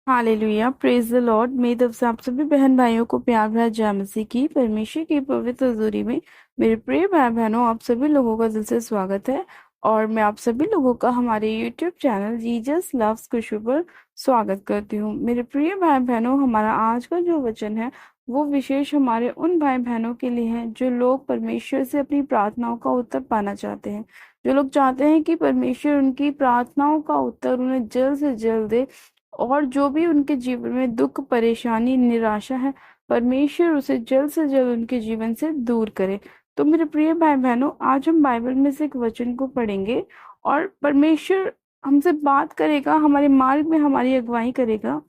Hallelujah, praise the Lord. मेरी तरफ से आप सभी बहन भाइयों को प्यार भरा जय मसीह की। परमेश्वर की पवित्र हजूरी में मेरे प्रिय भाई बहनों, आप सभी लोगों का दिल से स्वागत है। और मैं आप सभी लोगों का हमारे यूट्यूब चैनल जीसस लव्स कुशु पर स्वागत करती हूँ। मेरे प्रिय भाई बहनों, हमारा आज का जो वचन है वो विशेष हमारे उन भाई बहनों के लिए है जो लोग परमेश्वर से अपनी प्रार्थनाओं का उत्तर पाना चाहते हैं, जो लोग चाहते हैं कि परमेश्वर उनकी प्रार्थनाओं का उत्तर उन्हें जल्द से जल्द दे, और जो भी उनके जीवन में दुख, परेशानी, निराशा है, परमेश्वर उसे जल्द से जल्द उनके जीवन से दूर करे। तो मेरे प्रिय भाई बहनों, आज हम बाइबल में से एक वचन को पढ़ेंगे और परमेश्वर हमसे बात करेगा, हमारे मार्ग में हमारी अगुवाई करेगा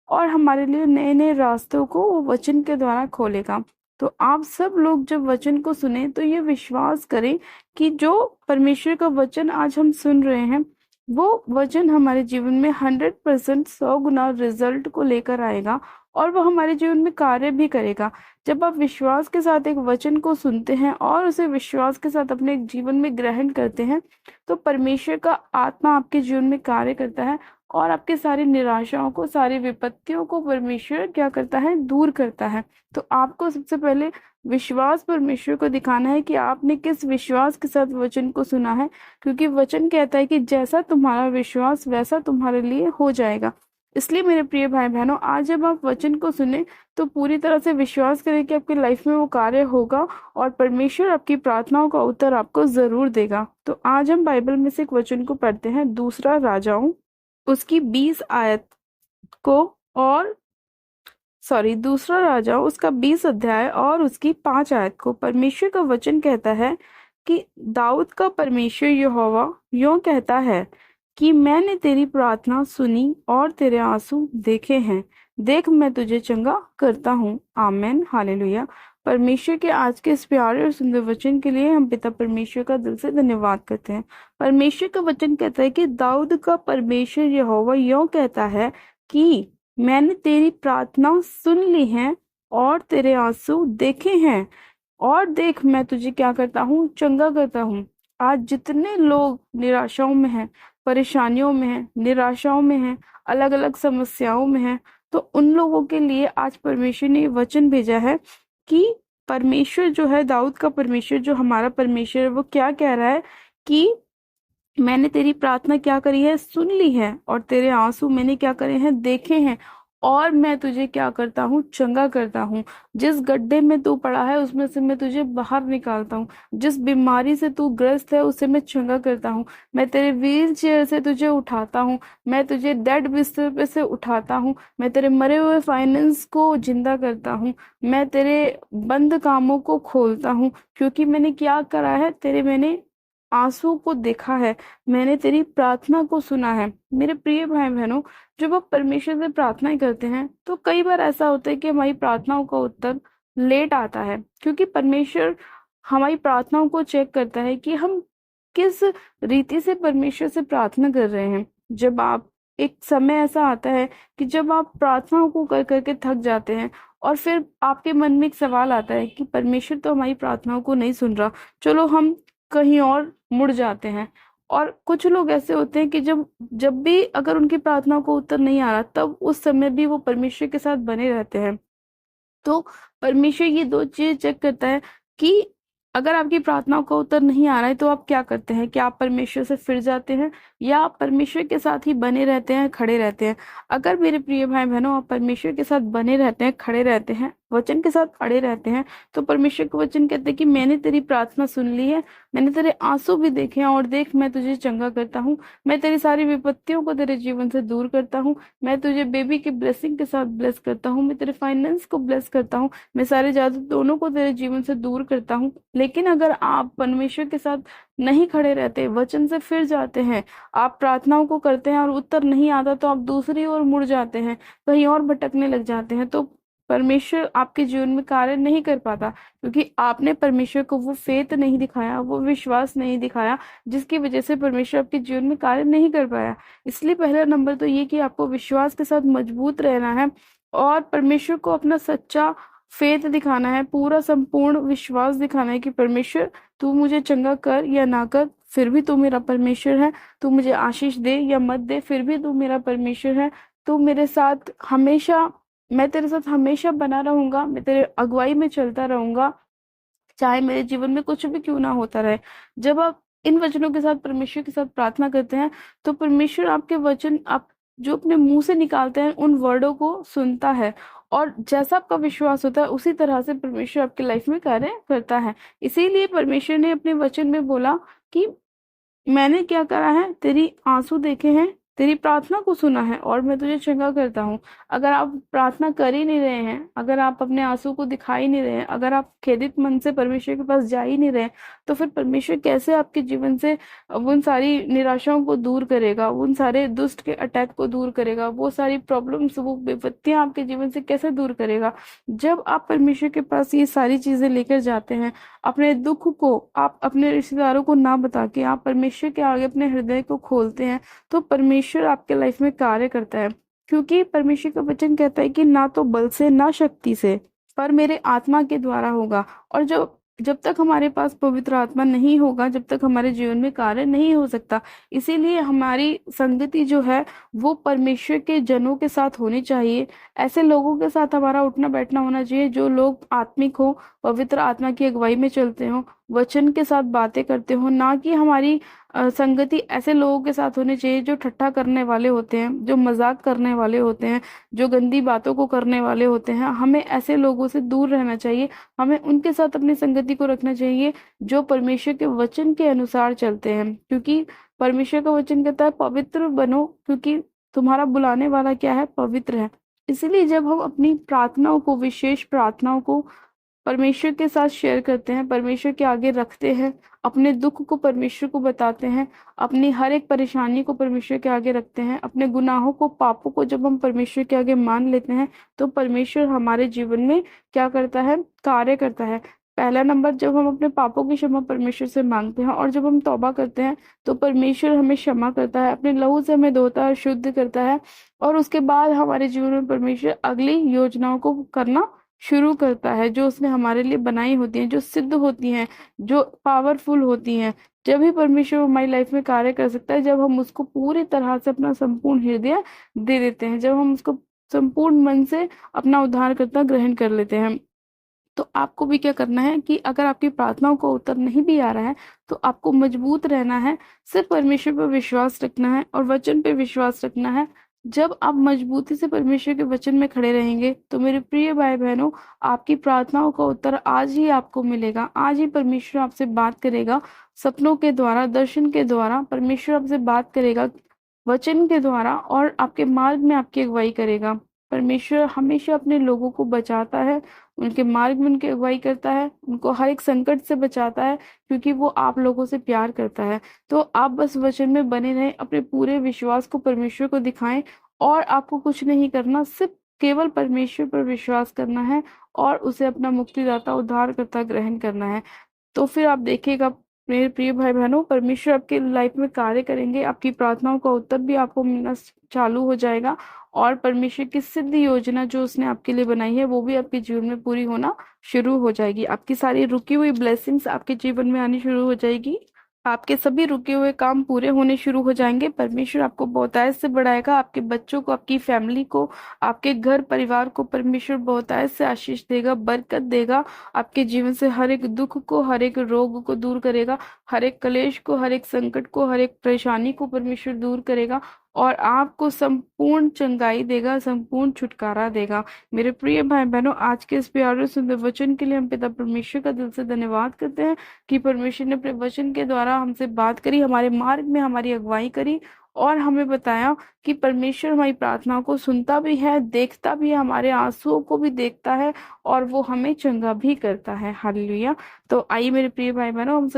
और हमारे लिए नए नए रास्तों को वो वचन के द्वारा खोलेगा। तो आप सब लोग जब वचन को सुने तो ये विश्वास करें कि जो परमेश्वर का वचन आज हम सुन रहे हैं वो वचन हमारे जीवन में 100% 100 गुना रिजल्ट को लेकर आएगा और वो हमारे जीवन में कार्य भी करेगा। जब आप विश्वास के साथ एक वचन को सुनते हैं और उसे विश्वास के साथ अपने जीवन में ग्रहण करते हैं तो परमेश्वर का आत्मा आपके जीवन में कार्य करता है और आपकी सारी निराशाओं को, सारी विपत्तियों को परमेश्वर क्या करता है, दूर करता है। तो आपको सबसे पहले विश्वास परमेश्वर को दिखाना है कि आपने किस विश्वास के साथ वचन को सुना है, क्योंकि वचन कहता है कि जैसा तुम्हारा विश्वास वैसा तुम्हारे लिए हो जाएगा। इसलिए मेरे प्रिय भाई बहनों, आज जब आप वचन को सुने तो पूरी तरह से विश्वास करें कि आपकी लाइफ में वो कार्य होगा और परमेश्वर आपकी प्रार्थनाओं का उत्तर आपको जरूर देगा। तो आज हम बाइबल में से एक वचन को पढ़ते हैं, दूसरा राजाओं उसकी 20 आयत को, और दूसरा राजाओं उसका 20 अध्याय और उसकी 5 आयत को। परमेश्वर का वचन कहता है कि दाऊद का परमेश्वर यहोवा यूं कहता है कि मैंने तेरी प्रार्थना सुनी और तेरे आंसू देखे हैं। देख, मैं तुझे चंगा करता हूँ। आमेन, हालेलुया। परमेश्वर के आज के इस प्यारे और सुंदर वचन के लिए हम पिता परमेश्वर का दिल से धन्यवाद करते हैं। परमेश्वर का वचन कहता है कि दाऊद का परमेश्वर यहोवा यूं कहता है कि मैंने तेरी प्रार्थना सुन ली है और तेरे आंसू देखे हैं, और देख, मैं तुझे क्या करता हूँ, चंगा करता हूँ। आज जितने लोग निराशाओं में हैं, परेशानियों में हैं, निराशाओं में हैं, अलग अलग समस्याओं में हैं, तो उन लोगों के लिए आज परमेश्वर ने वचन भेजा है कि परमेश्वर जो है, दाऊद का परमेश्वर जो हमारा परमेश्वर है, वो क्या कह रहा है कि मैंने तेरी प्रार्थना क्या करी है, सुन ली है, और तेरे आंसू मैंने क्या करे हैं, देखे हैं, और मैं तुझे क्या करता हूँ, चंगा करता हूँ। जिस गड्ढे में तू पड़ा है उसमें से मैं तुझे बाहर निकालता हूँ। जिस बीमारी से तू ग्रस्त है उसे मैं चंगा करता हूँ। मैं तेरे व्हील चेयर से तुझे उठाता हूँ। मैं तुझे डेड बिस्तर पे से उठाता हूँ। मैं तेरे मरे हुए फाइनेंस को जिंदा करता हूँ। मैं तेरे बंद कामों को खोलता हूँ, क्योंकि मैंने क्या करा है, मैंने आंसू को देखा है, मैंने तेरी प्रार्थना को सुना है। मेरे प्रिय भाई बहनों, जब आप परमेश्वर से प्रार्थनाएं करते हैं तो कई बार ऐसा होता है कि हमारी प्रार्थनाओं का उत्तर लेट आता है, क्योंकि परमेश्वर हमारी प्रार्थनाओं को चेक करता है कि हम किस रीति से परमेश्वर से प्रार्थना कर रहे हैं। जब आप एक समय ऐसा आता है कि जब आप प्रार्थनाओं को कर करके थक जाते हैं और फिर आपके मन में एक सवाल आता है कि परमेश्वर तो हमारी प्रार्थनाओं को नहीं सुन रहा, चलो हम कहीं और मुड़ जाते हैं। और कुछ लोग ऐसे होते हैं कि जब जब भी अगर उनकी प्रार्थनाओं को उत्तर नहीं आ रहा, तब उस समय भी वो परमेश्वर के साथ बने रहते हैं। तो परमेश्वर ये दो चीज चेक करता है कि अगर आपकी प्रार्थनाओं का उत्तर नहीं आ रहा है तो आप क्या करते हैं, क्या आप परमेश्वर से फिर जाते हैं या आप परमेश्वर के साथ ही बने रहते हैं, खड़े रहते हैं। अगर मेरे प्रिय भाई बहनों, आप परमेश्वर के साथ बने रहते हैं, खड़े रहते हैं, वचन के साथ अड़े रहते हैं, तो परमेश्वर का वचन कहते हैं कि मैंने तेरी प्रार्थना सुन ली है, मैंने तेरे आंसू भी देखे हैं, और देख, मैं तुझे चंगा करता हूँ। मैं तेरी सारी विपत्तियों को तेरे जीवन से दूर करता हूँ। मैं तुझे बेबी की ब्लेसिंग के साथ ब्लेस करता हूँ। मैं तेरे फाइनेंस को ब्लेस करता हूँ। मैं सारे जादू दोनों को तेरे जीवन से दूर करता हूँ। लेकिन अगर आप परमेश्वर के साथ नहीं खड़े रहते, वचन से फिर जाते हैं, आप प्रार्थनाओं को करते हैं और उत्तर नहीं आता, तो आप दूसरी ओर मुड़ जाते हैं, कहीं और भटकने लग जाते हैं, तो परमेश्वर आपके जीवन में कार्य नहीं कर पाता, क्योंकि आपने परमेश्वर को वो फेथ नहीं दिखाया, वो विश्वास नहीं दिखाया, जिसकी वजह से परमेश्वर आपके जीवन में कार्य नहीं कर पाया। इसलिए पहला नंबर तो ये कि आपको विश्वास के साथ मजबूत रहना है और परमेश्वर को अपना सच्चा फेथ दिखाना है, पूरा संपूर्ण विश्वास दिखाना है कि परमेश्वर तू मुझे चंगा कर या ना कर, फिर भी तू मेरा परमेश्वर है। तू मुझे आशीष दे या मत दे, फिर भी तू मेरा परमेश्वर है। तू मेरे साथ हमेशा, मैं तेरे साथ हमेशा बना रहूंगा, मैं तेरे अगुवाई में चलता रहूंगा, चाहे मेरे जीवन में कुछ भी क्यों ना होता रहे। जब आप इन वचनों के साथ परमेश्वर के साथ प्रार्थना करते हैं, तो परमेश्वर आपके वचन, आप जो अपने मुंह से निकालते हैं उन वर्डों को सुनता है, और जैसा आपका विश्वास होता है उसी तरह से परमेश्वर आपकी लाइफ में कार्य करता है। इसीलिए परमेश्वर ने अपने वचन में बोला कि मैंने क्या करा है, तेरी आंसू देखे हैं, तेरी प्रार्थना को सुना है, और मैं तुझे चंगा करता हूँ। अगर आप प्रार्थना कर ही नहीं रहे हैं, अगर आप अपने आंसू को दिखा ही नहीं रहे हैं, अगर आप खेदित मन से परमेश्वर के पास जा ही नहीं रहे हैं, तो फिर परमेश्वर कैसे आपके जीवन से उन सारी निराशाओं को दूर करेगा, उन सारे दुष्ट के अटैक को दूर करेगा, वो सारी प्रॉब्लम्स, वो विपत्तियां आपके जीवन से कैसे दूर करेगा। जब आप परमेश्वर के पास ये सारी चीजें लेकर जाते हैं, अपने दुख को आप अपने रिश्तेदारों को ना बता के आप परमेश्वर के आगे अपने हृदय को खोलते हैं, तो परमेश्वर आपके लाइफ में कार्य करता है। क्योंकि परमेश्वर का वचन कहता है कि ना तो बल से ना शक्ति से, पर मेरे आत्मा के द्वारा होगा। और जब तक हमारे पास पवित्र आत्मा नहीं होगा, जब तक हमारे जीवन में कार्य नहीं हो सकता। इसीलिए हमारी संगति जो है वो परमेश्वर के जनों के साथ होनी चाहिए। ऐसे लोगों के साथ हमारा उठना बैठना होना चाहिए जो लोग आत्मिक हो, पवित्र आत्मा की अगुवाई में चलते हो, वचन के साथ बातें करते हो। ना कि हमारी संगति ऐसे लोगों के साथ होनी चाहिए जो ठट्ठा करने वाले होते हैं, जो मजाक करने वाले होते हैं, जो गंदी बातों को करने वाले होते हैं। हमें ऐसे लोगों से दूर रहना चाहिए। हमें उनके साथ अपनी संगति को रखना चाहिए जो परमेश्वर के वचन के अनुसार चलते हैं। क्योंकि परमेश्वर का वचन कहता है पवित्र बनो, क्योंकि तुम्हारा बुलाने वाला क्या है, पवित्र है। इसीलिए जब हम अपनी प्रार्थनाओं को, विशेष प्रार्थनाओं को परमेश्वर के साथ शेयर करते हैं, परमेश्वर के आगे रखते हैं, अपने दुख को परमेश्वर को बताते हैं, अपनी हर एक परेशानी को परमेश्वर के आगे रखते हैं, अपने गुनाहों को, पापों को जब हम परमेश्वर के आगे मान लेते हैं, तो परमेश्वर हमारे जीवन में क्या करता है, कार्य करता है। पहला नंबर, जब हम अपने पापों की क्षमा परमेश्वर से मांगते हैं और जब हम तौबा करते हैं, तो परमेश्वर हमें क्षमा करता है, अपने लहू से हमें धोता है, शुद्ध करता है। और उसके बाद हमारे जीवन में परमेश्वर अगली योजनाओं को करना शुरू करता है, जो उसने हमारे लिए बनाई होती हैं, जो सिद्ध होती हैं, जो पावरफुल होती हैं। जब ही परमेश्वर हमारी लाइफ में कार्य कर सकता है, जब हम उसको पूरी तरह से अपना संपूर्ण हृदय दे देते हैं, जब हम उसको संपूर्ण मन से अपना उद्धारकर्ता ग्रहण कर लेते हैं। तो आपको भी क्या करना है कि अगर आपकी प्रार्थनाओं को उत्तर नहीं भी आ रहा है, तो आपको मजबूत रहना है, सिर्फ परमेश्वर पर विश्वास रखना है और वचन पे विश्वास रखना है। जब आप मजबूती से परमेश्वर के वचन में खड़े रहेंगे, तो मेरे प्रिय भाई बहनों, आपकी प्रार्थनाओं का उत्तर आज ही आपको मिलेगा। आज ही परमेश्वर आपसे बात करेगा, सपनों के द्वारा, दर्शन के द्वारा परमेश्वर आपसे बात करेगा, वचन के द्वारा, और आपके मार्ग में आपकी अगुवाई करेगा। परमेश्वर हमेशा अपने लोगों को बचाता है, उनके मार्ग में उनकी अगुवाई करता है, उनको हर एक संकट से बचाता है, क्योंकि वो आप लोगों से प्यार करता है। तो आप बस वचन में बने रहें, अपने पूरे विश्वास को परमेश्वर को दिखाएं, और आपको कुछ नहीं करना, सिर्फ केवल परमेश्वर पर विश्वास करना है और उसे अपना मुक्तिदाता, उद्धारकर्ता ग्रहण करना है। तो फिर आप देखिएगा मेरे प्रिय भाई बहनों, परमेश्वर आपके लाइफ में कार्य करेंगे, आपकी प्रार्थनाओं का उत्तर भी आपको मिलना चालू हो जाएगा, और परमेश्वर की सिद्ध योजना जो उसने आपके लिए बनाई है, वो भी आपके जीवन में पूरी होना शुरू हो जाएगी। आपकी सारी रुकी हुई ब्लेसिंग्स आपके जीवन में आनी शुरू हो जाएगी। आपके सभी रुके हुए काम पूरे होने शुरू हो जाएंगे। परमेश्वर आपको बहुतायत से बढ़ाएगा, आपके बच्चों को, आपकी फैमिली को, आपके घर परिवार को परमेश्वर बहुतायत से आशीष देगा, बरकत देगा। आपके जीवन से हर एक दुख को, हर एक रोग को दूर करेगा, हर एक क्लेश को, हर एक संकट को, हर एक परेशानी को परमेश्वर दूर करेगा, और आपको संपूर्ण चंगाई देगा, संपूर्ण छुटकारा देगा। मेरे प्रिय भाई बहनों, आज के इस प्यारे सुंदर वचन के लिए हम पिता परमेश्वर का दिल से धन्यवाद करते हैं कि परमेश्वर ने अपने वचन के द्वारा हमसे बात करी, हमारे मार्ग में हमारी अगुवाई करी, और हमें बताया कि परमेश्वर हमारी प्रार्थनाओं को सुनता भी है, देखता भी है, हमारे आंसुओं को भी देखता है, और वो हमें चंगा भी करता है। हालेलुया। तो आइए मेरे प्रिय भाई बहनों, हम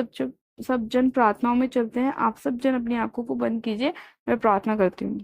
सब जन प्रार्थनाओं में चलते हैं। आप सब जन अपनी आंखों को बंद कीजिए, मैं प्रार्थना करती हूँ।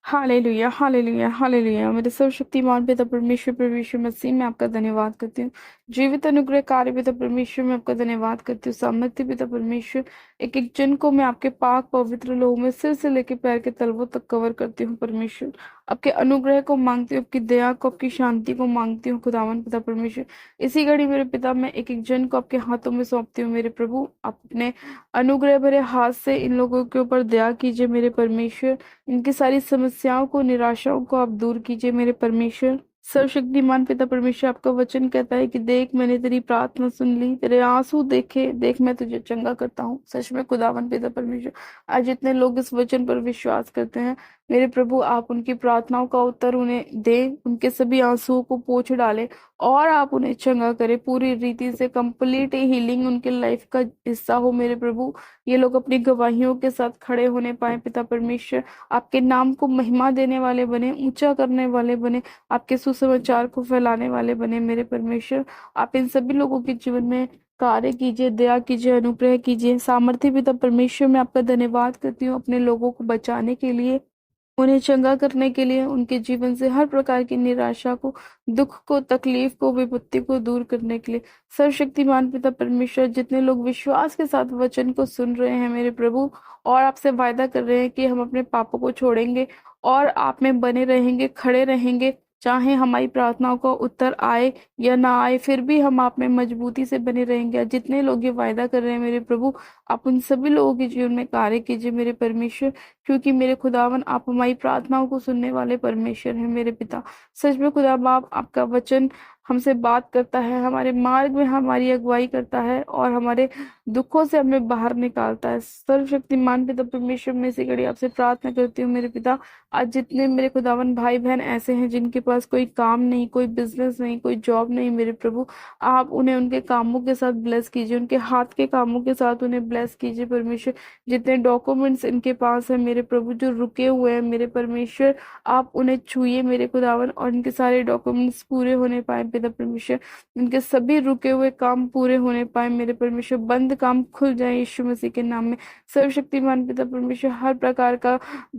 Hallelujah, hallelujah, hallelujah. मेरे सर्वशक्तिमान पिता परमेश्वर, प्रभु यीशु मसीह में आपका धन्यवाद करती हूँ। जीवित अनुग्रह कार्य पिता परमेश्वर में आपका धन्यवाद करती हूँ। सामर्थ्य पिता परमेश्वर, एक एक जन को मैं आपके पाक पवित्र लोह में सिर से लेकर पैर के तलवों तक कवर करती हूँ। परमेश्वर, आपके अनुग्रह को मांगती हूँ, आपकी दया को, आपकी शांति को मांगती हूँ खुदावन पिता परमेश्वर। इसी घड़ी मेरे पिता, मैं एक एक जन को आपके हाथों में सौंपती हूँ मेरे प्रभु। आप अपने अनुग्रह भरे हाथ से इन लोगों के ऊपर दया कीजिए मेरे परमेश्वर। इनकी सारी समस्याओं को, निराशाओं को आप दूर कीजिए मेरे परमेश्वर। सर्वशक्तिमान पिता परमेश्वर, आपका वचन कहता है कि देख, मैंने तेरी प्रार्थना सुन ली, तेरे आंसू देखे, देख मैं तुझे चंगा करता हूँ। सच में खुदावन पिता परमेश्वर, आज जितने लोग इस वचन पर विश्वास करते हैं मेरे प्रभु, आप उनकी प्रार्थनाओं का उत्तर उन्हें दें, उनके सभी आंसुओं को पोंछ डालें और आप उन्हें चंगा करें पूरी रीति से। कंप्लीट हीलिंग उनके लाइफ का हिस्सा हो मेरे प्रभु। ये लोग अपनी गवाहियों के साथ खड़े होने पाए पिता परमेश्वर, आपके नाम को महिमा देने वाले बने, ऊंचा करने वाले बने, आपके सुसमाचार को फैलाने वाले बने मेरे परमेश्वर। आप इन सभी लोगों के जीवन में कार्य कीजिए, दया कीजिए, अनुग्रह कीजिए। सामर्थ्य पिता परमेश्वर, मैं आपका धन्यवाद करती हूँ अपने लोगों को बचाने के लिए, उन्हें चंगा करने के लिए, उनके जीवन से हर प्रकार की निराशा को, दुख को, तकलीफ को, विपत्ति को दूर करने के लिए। सर्वशक्तिमान पिता परमेश्वर, जितने लोग विश्वास के साथ वचन को सुन रहे हैं मेरे प्रभु और आपसे वायदा कर रहे हैं कि हम अपने पापों को छोड़ेंगे और आप में बने रहेंगे, खड़े रहेंगे, चाहे हमारी प्रार्थनाओं का उत्तर आए या ना आए, फिर भी हम आप में मजबूती से बने रहेंगे। जितने लोग ये वायदा कर रहे हैं मेरे प्रभु, आप उन सभी लोगों के जीवन में कार्य कीजिए मेरे परमेश्वर, क्योंकि मेरे खुदावन आप हमारी प्रार्थनाओं को सुनने वाले परमेश्वर हैं मेरे पिता। सच में खुदा बाप, आपका वचन हमसे बात करता है, हमारे मार्ग में हमारी अगुवाई करता है और हमारे दुखों से हमें बाहर निकालता है। सर्वशक्तिमान पिता परमेश्वर, में इसी घड़ी आपसे प्रार्थना करती हूँ मेरे पिता, आज जितने मेरे खुदावन भाई बहन ऐसे हैं जिनके पास कोई काम नहीं, कोई बिजनेस नहीं, कोई जॉब नहीं मेरे प्रभु, आप उन्हें उनके कामों के साथ ब्लेस कीजिए, उनके हाथ के कामों के साथ उन्हें ब्लेस कीजिए परमेश्वर। जितने डॉक्यूमेंट्स इनके पास है मेरे प्रभु, जो रुके हुए हैं मेरे परमेश्वर, आप उन्हें छूइए मेरे खुदावन और इनके सारे डॉक्यूमेंट्स पूरे होने पाए पिता परमेश्वर। इनके सभी रुके हुए काम पूरे होने पाए मेरे परमेश्वर, बंद काम खुल जाए यीशु मसीह के नाम में। सर्वशक्तिमान पिता परमेश्वर, हर प्रकार का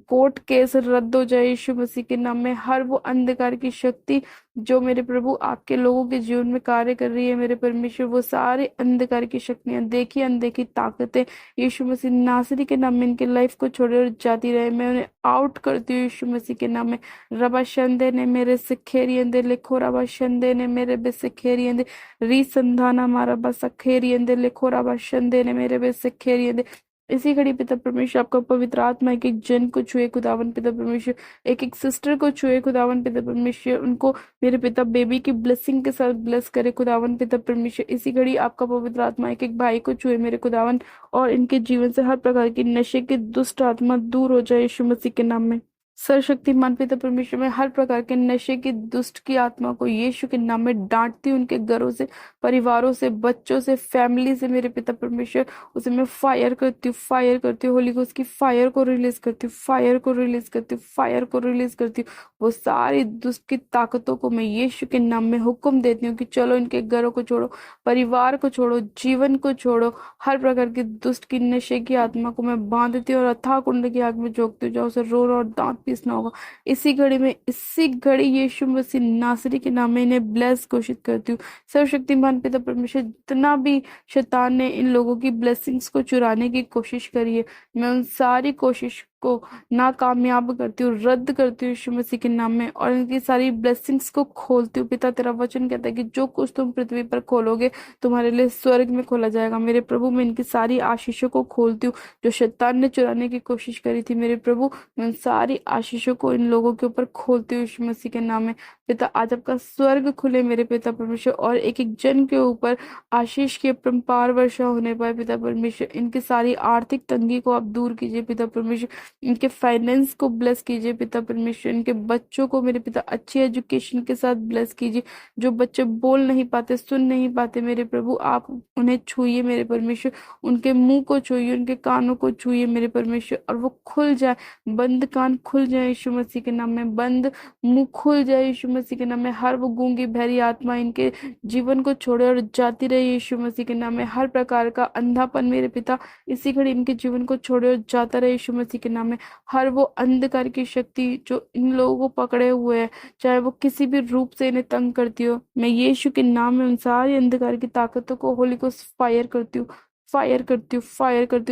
कोर्ट केस रद्द हो जाए यीशु मसीह के नाम में। हर वो अंधकार की शक्ति जो मेरे प्रभु आपके लोगों के जीवन में कार्य कर रही है मेरे परमेश्वर, वो सारी अंधकार की शक्तियां, देखी अनदेखी ताकतें यीशु मसीह नासरी के नाम में इनके लाइफ को छोड़े और जाती रहे। मैं उन्हें आउट करती हूँ यीशु मसीह के नाम में। रबा शंदे ने मेरे सिखेरियंदे लिखो, रबा शंदे ने मेरे बे सिखेरियंदे, री संधाना मारा बस खेरियंदे लिखो, रबा शंदे ने मेरे बे सिखेरियंदे। इसी घड़ी पिता परमेश्वर, आपका पवित्र आत्मा एक एक जन को छुए खुदावन पिता परमेश्वर, एक एक सिस्टर को छुए खुदावन पिता परमेश्वर, उनको मेरे पिता बेबी की ब्लेसिंग के साथ ब्लेस करे खुदावन पिता परमेश्वर। इसी घड़ी आपका पवित्र आत्मा एक एक भाई को छुए मेरे खुदावन और इनके जीवन से हर प्रकार की नशे की दुष्ट आत्मा दूर हो जाए यीशु मसीह के नाम में। सर्वशक्तिमान पिता परमेश्वर, में हर प्रकार के नशे की दुष्ट की आत्मा को यीशु के नाम में डांटती हूँ, उनके घरों से, परिवारों से, बच्चों से, फैमिली से मेरे पिता परमेश्वर, उसे मैं फायर करती हूँ, फायर करती हूँ, होली गोस्ट की फायर को रिलीज करती हूँ, फायर को रिलीज करती हूँ, फायर को रिलीज करती हूँ। वो सारी दुष्ट की ताकतों को मैं यीशु के नाम में हुक्म देती हूँ कि चलो इनके घरों को छोड़ो, परिवार को छोड़ो, जीवन को छोड़ो। हर प्रकार की दुष्ट की नशे की आत्मा को मैं बांधती हूँ और अथाह कुंड की आग में झोंकती हूँ, जाओ उसे रोना और दांत पीसना होगा। इसी घड़ी में, इसी घड़ी यीशु मसीह नासरी के नाम में इन्हें ब्लेस घोषित करती हूँ। सर्वशक्तिमान पिता परमेश्वर, जितना भी शैतान ने इन लोगों की ब्लेसिंग्स को चुराने की कोशिश करी है, मैं उन सारी कोशिश को नाकामयाब करती हूँ, रद्द करती हूँ यीशु मसीह के नाम में और इनकी सारी ब्लेसिंग्स को खोलती हूँ। पिता, तेरा वचन कहता है कि जो कुछ तुम पृथ्वी पर खोलोगे तुम्हारे लिए स्वर्ग में खोला जाएगा। मेरे प्रभु, मैं इनकी सारी आशीषों को खोलती हूँ जो शैतान ने चुराने की कोशिश करी थी मेरे प्रभु, मैं उन सारी आशीषों को इन लोगों के ऊपर खोलती हूँ यीशु मसीह के नाम में। पिता, आज आपका स्वर्ग खुले मेरे पिता परमेश्वर और एक एक जन के ऊपर आशीष की अपरंपार वर्षा होने पाए पिता परमेश्वर। इनकी सारी आर्थिक तंगी को आप दूर कीजिए पिता परमेश्वर, इनके फाइनेंस को ब्लेस कीजिए पिता परमेश्वर, इनके बच्चों को मेरे पिता अच्छी एजुकेशन के साथ ब्लेस कीजिए। जो बच्चे बोल नहीं पाते, सुन नहीं पाते मेरे प्रभु, आप उन्हें छूइए मेरे परमेश्वर, उनके मुंह को छूइए, उनके कानों को छूइए मेरे परमेश्वर और वो खुल जाए, बंद कान खुल जाए यीशु मसीह के नाम में, बंद मुंह खुल जाए यीशु मसीह के नाम में। हर वो गूंगी बहरी आत्मा इनके जीवन को छोड़े और जाती रहे यीशु मसीह के नाम में। हर प्रकार का अंधापन मेरे पिता इसी घड़ी इनके जीवन को छोड़े और जाता रहे यीशु मसीह के नाम में। हर वो अंधकार की शक्ति जो इन लोगों को पकड़े हुए है, चाहे वो किसी भी रूप से इन्हें तंग करती हो, मैं यीशु के नाम में उन सारी अंधकार की ताकतों को होली को फायर करती हूँ, फायर करती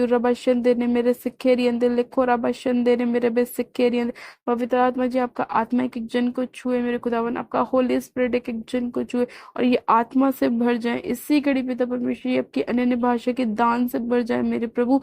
हूँ। रबाशन देने मेरे सिक्खेरी अंदर लिखो, रबाशन देने मेरे बे सिक्खेरी अंदर। पवित्र आत्मा जी आपका आत्मा एक एक जन को छुए मेरे खुदावन, आपका होली स्पिरिट एक एक जन को छुए और ये आत्मा से भर जाए। इसी घड़ी पिता परमेश्वर ये आपकी अन्य भाषा के दान से भर जाए मेरे प्रभु।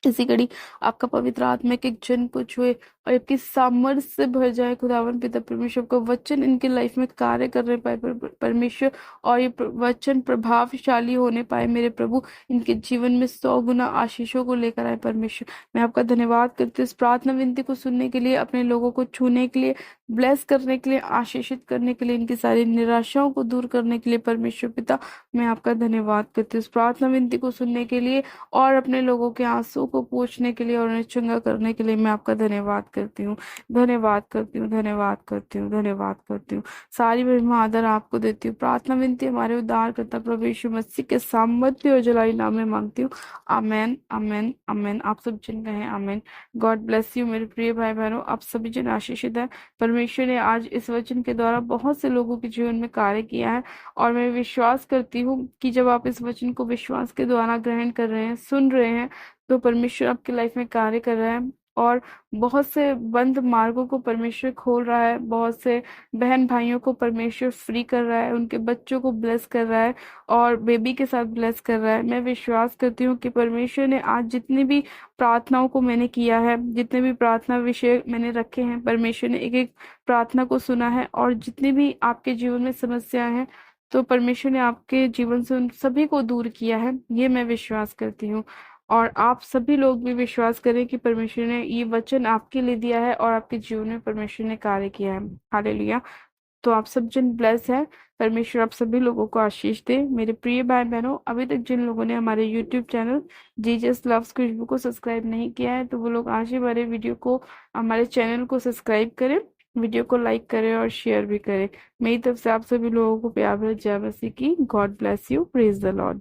इसी घड़ी आपका पवित्र आत्मा एक एक जन को छुए और आपकी सामर्थ से भर जाए खुदावन पिता परमेश्वर का वचन इनकी लाइफ में कार्य करने पाए परमेश्वर, और ये वचन प्रभावशाली होने पाए मेरे प्रभु, इनके जीवन में 100 गुना आशीषों को लेकर आए परमेश्वर। मैं आपका धन्यवाद करती हूँ इस प्रार्थना विनती को सुनने के लिए, अपने लोगों को छूने के लिए, ब्लेस करने के लिए, आशीषित करने के लिए, इनकी सारी निराशाओं को दूर करने के लिए परमेश्वर पिता मैं आपका धन्यवाद करती हूँ इस प्रार्थना विनती को सुनने के लिए और अपने लोगों के आंसू को पोंछने के लिए और उन्हें चंगा करने के लिए मैं आपका धन्यवाद करती हूँ, धन्यवाद करती हूँ, धन्यवाद करती हूँ, धन्यवाद करती हूँ। सारी महिमा आदर आपको देती हूँ। प्रार्थना विनती हमारे उद्धारकर्ता प्रभु यीशु मसीह के सामर्थ्य और जलाई नाम में मांगती हूँ। आमेन, आमेन, आमेन। आप सब जन कहें आमेन। गॉड ब्लेस यू मेरे प्रिय भाई बहनों, आप सभी जन आशीषित है। परमेश्वर ने आज इस वचन के द्वारा बहुत से लोगों के जीवन में कार्य किया है और मैं विश्वास करती हूँ कि जब आप इस वचन को विश्वास के द्वारा ग्रहण कर रहे हैं, सुन रहे हैं, तो परमेश्वर आपकी लाइफ में कार्य कर रहा है और बहुत से बंद मार्गों को परमेश्वर खोल रहा है, बहुत से बहन भाइयों को परमेश्वर फ्री कर रहा है, उनके बच्चों को ब्लेस कर रहा है और बेबी के साथ ब्लेस कर रहा है। मैं विश्वास करती हूँ कि परमेश्वर ने आज जितनी भी प्रार्थनाओं को मैंने किया है, जितने भी प्रार्थना विषय मैंने रखे हैं, परमेश्वर ने एक एक प्रार्थना को सुना है और जितनी भी आपके जीवन में समस्याएं हैं तो परमेश्वर ने आपके जीवन से उन सभी को दूर किया है, ये मैं विश्वास करती हूँ। और आप सभी लोग भी विश्वास करें कि परमेश्वर ने ये वचन आपके लिए दिया है और आपके जीवन में परमेश्वर ने कार्य किया है। हालेलुया। तो आप सब जन ब्लेस है। परमेश्वर आप सभी लोगों को आशीष दे। मेरे प्रिय भाई बहनों, अभी तक जिन लोगों ने हमारे यूट्यूब चैनल जीजस लव्स खुशबू को सब्सक्राइब नहीं किया है तो वो लोग आज ही हमारे वीडियो को, हमारे चैनल को सब्सक्राइब करें, वीडियो को लाइक करें और शेयर भी करें। मेरी तरफ से आप सभी लोगों को प्यार भरी जय मसीह की। God bless you. Praise the Lord.